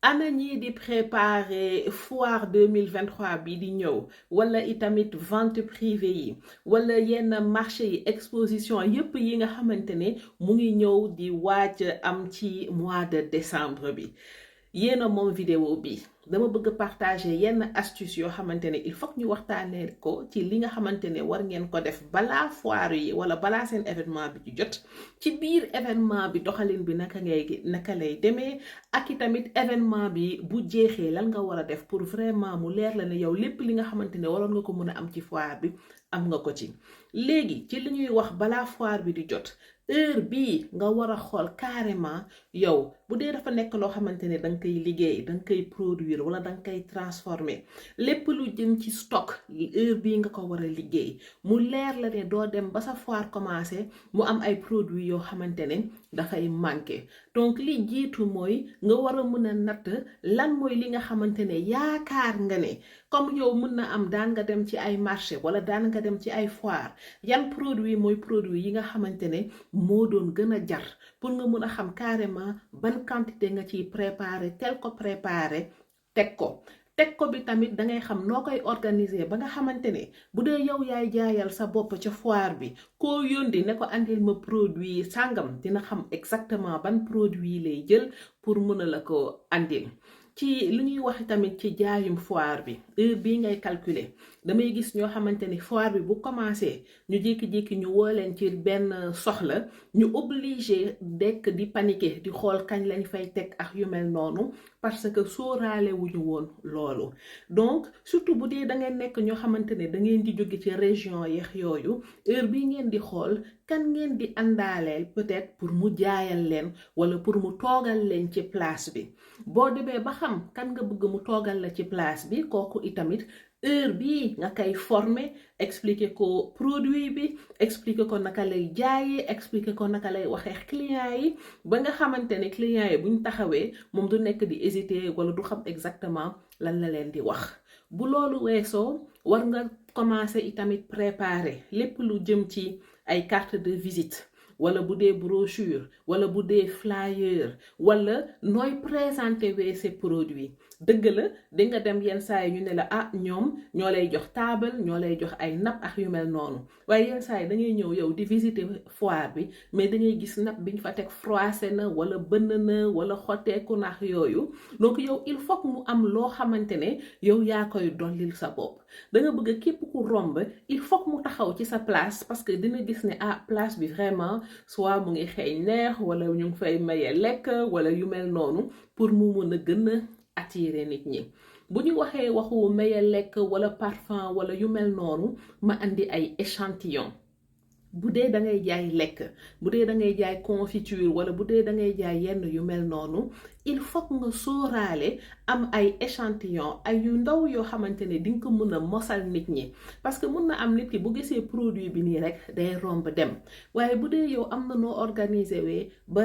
ana ñii di préparer foire 2023 bi di ñëw wala itamit vente privée yi wala yenn marché yi exposition yépp yi nga xamante ne mu ngi ñëw di waaj am ci mois de décembre bi yéena moom vidéo bi dama bëgg partager yenn astuce yoo xamante ne il faut que ñu waxtaanee ko ci li nga xamante ne war ngeen ko def balaa foire yi wala balaa seen événement bi ci jot ci biir événement bi doxalin bi naka lay demee ak i tamit événement bi bu jeexee lan nga war a def pour vraiment mu leer la ne yow lépp li nga xamante ne waroon nga ko mën a am ci foire bi am nga ko ci léegi ci li ñuy wax balaa foire bi di jot heure bii nga war a xool carrément yow bu dee dafa nekk loo xamante ne danga koy liggéey danga koy produire wala danga koy transformer lépp lu jëm ci stock heure bii nga ko war a liggéey mu leer la ne doo dem ba sa foire commencé mu am ay produits yoo xamante ne dafay manqué donc li jiitu mooy nga war a mën a natt lan mooy li nga xamante ne yaakaar nga ne comme yow mën na am daan nga dem ci ay marché wala daan nga dem ci ay foire yan produit mooy produit yi nga xamante ne moo doon gën a jar pour nga mën a xam carrément ban quantité nga ciy préparer tel ko préparer teg ko bi tamit dangay xam noo koy organiser ba nga xamante ne bu dee yow yaay jaayal sa bopp ca foire bi koo yóndi ne ko andil ma produit sàngam dina xam exactement ban produit lay jël pour mën a la ko andil ci li ñuy wax tamit ci jaayum foire bi heure bii ngay calculer damay gis ñoo xamante ni foire bi bu commencé ñu jékki-jékki ñu woo leen ci benn soxla ñu obligé dekk di paniquer di xool kañ lañ fay teg ak yu mel noonu parce que sóoraale wuñu woon loolu donc surtout bu dee da ngeen nekk ñoo xamante ne da ngeen di jóge ci région yeex yooyu heure bii ngeen di xool kan ngeen di àndaaleel peut-être pour mu jaayal leen wala pour mu toogal leen ci place bi boo demee ba xam kan nga bëgg mu toogal la ci place bi kooku itamit heure bii nga koy former expliquer ko produit bi expliquer ko naka lay jaayee expliquer ko naka lay waxee client yi ba nga xamante ne client yi buñ taxawee moom du nekk di hésiter wala du xam exactement lan la leen di wax bu loolu weesoo war nga commencer itamit préparer lépp lu jëm ci ay carte de visite wala bu dee brochure wala bu dee flyer wala nooy présenter wee ces produits dëgg la di nga dem yenn saa yi ñu ne la ah ñoom ñoo lay jox table ñoo lay jox ay napp ak yu mel noonu waaye yenn saa yi da ngay ñëw yow di visiter foire bi mais da ngay gis napp bi ñu fa teg froissé na wala bënn na wala xotteeku na ak yooyu donc yow il faut que mu am loo xamante ne yow yaa koy dollil sa bopp da nga bëgg képp ku romb il faut que mu taxaw ci sa place parce que dina gis ne ah place bi vraiment soit mu ngi xeeñ neex wala ñu ngi fay maye lekk wala yu mel noonu pour mu mën a gën a attirer nit ñi bu ñu waxee waxu maye lekk wala parfum wala yu mel noonu ma andi ay échantillon bu dee da ngay jaay lekk bu dee da ngay jaay confiture wala bu dee da ngay jaay yenn yu mel noonu il faut nga sóoraale am ay échantillon ay yu ndaw yoo xamante ne di nga ko mën a mosal nit ñi parce que mën na am nit ki bu gisee produit bi nii rek day romb dem waaye bu dee yow am na noo organiser wee ba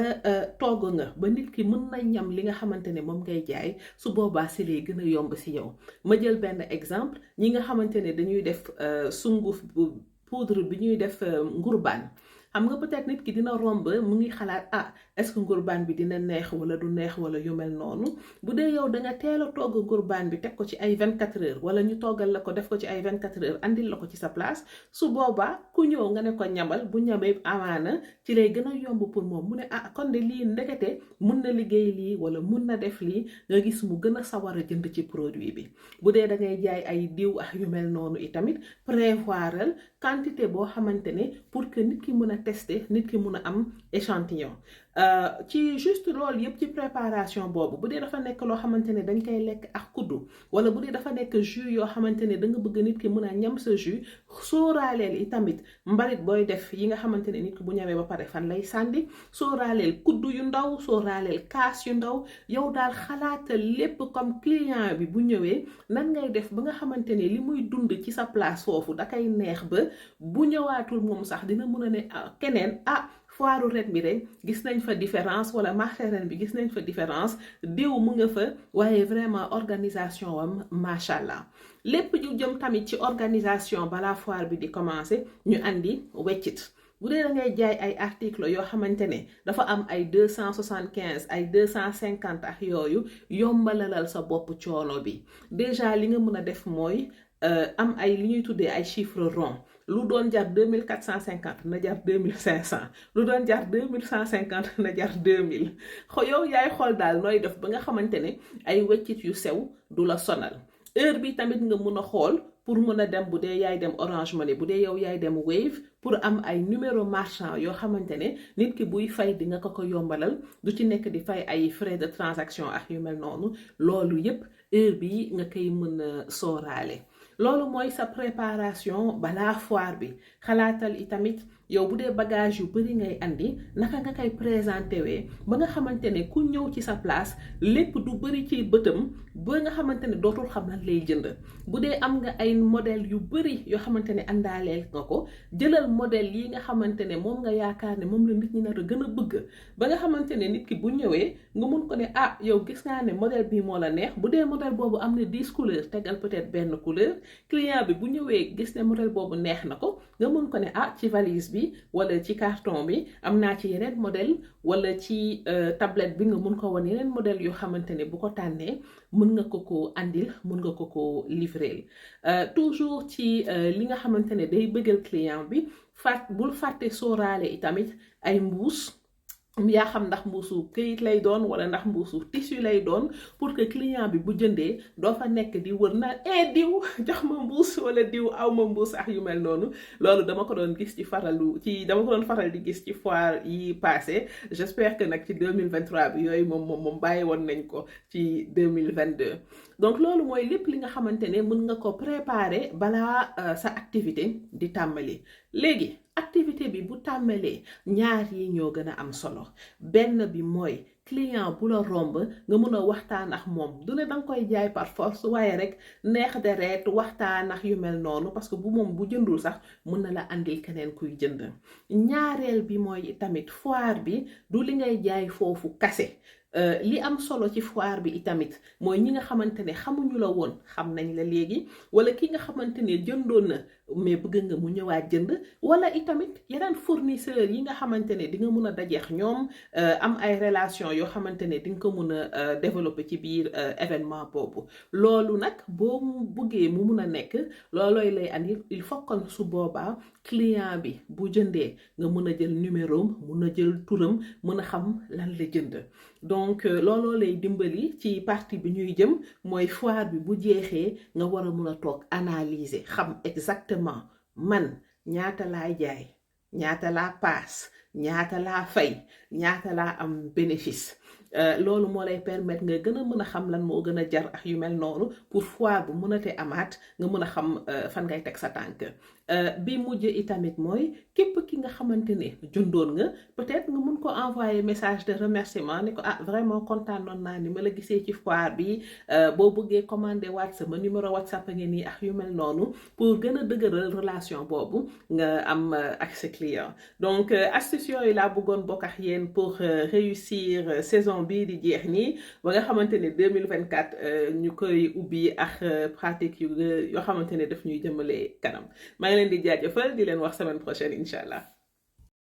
togg nga ba nit ki mën na ñam li nga xamante ne moom ngay jaay su boobaa si lay gën a yomb si yow ma jël benn exemple ñi nga xamante ne dañuy def sunguf poudre bi ñuy def ngurbaan xam nga peut-être nit ki dina romb mu ngi xalaat ah est-ce que ngurbaan bi dina neex wala du neex wala yu mel noonu bu dee yow da nga teel a togg ngurbaan bi teg ko ci ay 24 heures wala ñu toggal la ko def ko ci ay 24 heures andil la ko ci sa place su boobaa ku ñëw nga ne ko ñamal bu ñamee amaana ci lay gën a yomb pour moom mu ne ah kon de lii ndekete mun na liggéey lii wala mun na def lii nga gis mu gën a sawar a jënd ci produit bi bu dee da ngay jaay ay diw ak yu mel noonu itamit prévoiral quantité boo xamante ne pour que nit ki mën a tester nit ki mun a am échantillon ci juste loolu yëpp ci préparation boobu bu dee dafa nekk loo xamante ne dañ koy lekk ak kuddu wala bu dee dafa nekk jus yoo xamante ne da nga bëgg nit ki mën a ñam sa jus sóoraaleel i tamit mbalit booy def yi nga xamante ne nit ki bu ñamee ba pare fan lay sànni sóoraaleel kuddu yu ndaw sóoraaleel kaas yu ndaw yow daal xalaatal lépp comme client bi bu ñëwee nan ngay def ba nga xamante ne li muy dund ci sa place foofu da koy neex ba bu ñëwaatul moom sax dina mën a ne keneen foiru ren bi rek gis nañ fa différence wala marché ren bi gis nañ fa différence diw mu nga fa waaye vraiment organisation wam macha allah lépp ju jëm tamit ci organisation balaa foire bi di commencer ñu andi weccit bu dee da ngay jaay ay article yoo xamante ne dafa am ay 275 ay 250 ak yooyu yombalalal sa bopp coono bi déjà li nga mën a def mooy am ay li ñuy tuddee ay chiffres ronds lu doon jar 2450 na jar 2500 lu doon jar 2150 na jar 2000 yow yaay xool daal nooy def ba nga xamante ne ay weccit yu sew du la sonal heure bi tamit nga mun a xool pour mën a dem bu dee yaay dem Orange Money bu dee yow yaay dem Wave pour am ay numéro marchand yoo xamante ne nit ki buy fay di nga ko yombalal du ci nekk di fay ay frais de transaction ak yu mel noonu loolu yépp heure bi nga koy mën a sooraale loolu mooy sa préparation balaa foire bi xalaatal itamit yow bu dee bagage yu bari ngay andi naka nga koy présenté wee ba nga xamante ne ku ñëw ci sa place lépp du bari ci bëtam ba nga xamante ne dootul xam lan lay jënd bu dee am nga ay modèle yu bari yoo xamante ne àndaaleel nga ko jëlal modèle yi nga xamante ne moom nga yaakaar ne moom la nit ñi nar a gën a bëgg ba nga xamante ne nit ki bu ñëwee nga mun ko ne ah yow gis naa ne modèle bii moo la neex bu dee modèle boobu am na 10 couleurs tegal peut-être benn couleur client bi bu ñëwee gis ne modèle boobu neex na ko nga mun ko ne ah ci valise bi wala ci carton bi am naa ci yeneen modèle wala ci tablette bi nga mun ko wan yeneen modèle yoo xamante ne bu ko tànnee mën nga ko andil mën nga ko livrer toujours ci li nga xamante ne day bëggal client bi bul fàtte sóoraale itamit ay mbuus yaa xam ndax mbuusu këyit lay doon wala ndax mbuusu tissu lay doon pour que client bi bu jëndee doo fa nekk di wër naan diw jox ma mbuus wala diw aw ma mbuus ak yu mel noonu loolu dama ko doon gis dama ko doon faral di gis ci foire yi passé j'espère que nag ci 2023 bi yooyu moom bàyyi woon nañ ko ci 2022 donc loolu mooy lépp li nga xamante ne mën nga ko préparer balaa sa activité di tàmbali léegi activité bi bu tàmbalee ñaar yi ñoo gën a am solo benn bi mooy client bu la romb nga mun a waxtaan ak moom du ne danga koy jaay par force waaye rek neex deret waxtaan ak yu mel noonu parce que bu moom bu jëndul sax mun na la andil keneen kuy jënd ñaareel bi mooy tamit foire bi du li ngay jaay foofu kase li am solo ci foire bi itamit mooy ñi nga xamante ne xamuñu la woon xam nañ la léegi wala ki nga xamante ne jëndoon na mais bëgg nga mu ñëwaat jënd wala itamit yeneen fournisseurs yi nga xamante ne di nga mun a dajeex ñoom am ay relation yoo xamante ne di nga ko mun a développer ci biir événement boobu loolu nag boo mu bëggee mu mun a nekk loolooy lay andi il faut que su boobaa client bi bu jëndee nga mun a jël numéro mun a jël turam mun a xam lan la jënd donc looloo lay dimbali ci partie bi ñuy jëm mooy foire bi bu jeexee nga war a mun a toog analyser xam exactement man ñaata laa jaay ñaata laa paas ñaata laa fay ñaata laa am bénéfice loolu moo lay permettre nga gën a mën a xam lan moo gën a jar ak yu mel noonu pour foire bu mën a te amaat nga mën a xam fan ngay teg sa tànk bi mujj itamit mooy képp ki nga xamante ne jundoon nga peut-être nga mun ko envoyer message de remerciement ne ko ah vraiment kontaanoon naa ni ma la gisee ci foire bi boo bëggee commander waat sama numéro WhatsApp ngeen nii ak yu mel noonu pour gën a dëgëral relation boobu nga am ak sa client donc astuce yooyu laa bëggoon bokk ak yéen pour réussir saison bii di jeex nii ba nga xamante ne 2024 ñu koy ubbi ak pratique yoo xamante ne daf ñuy jëmale kanam maa ngi leen di jaajëfal di leen wax semaine prochaine incha allah.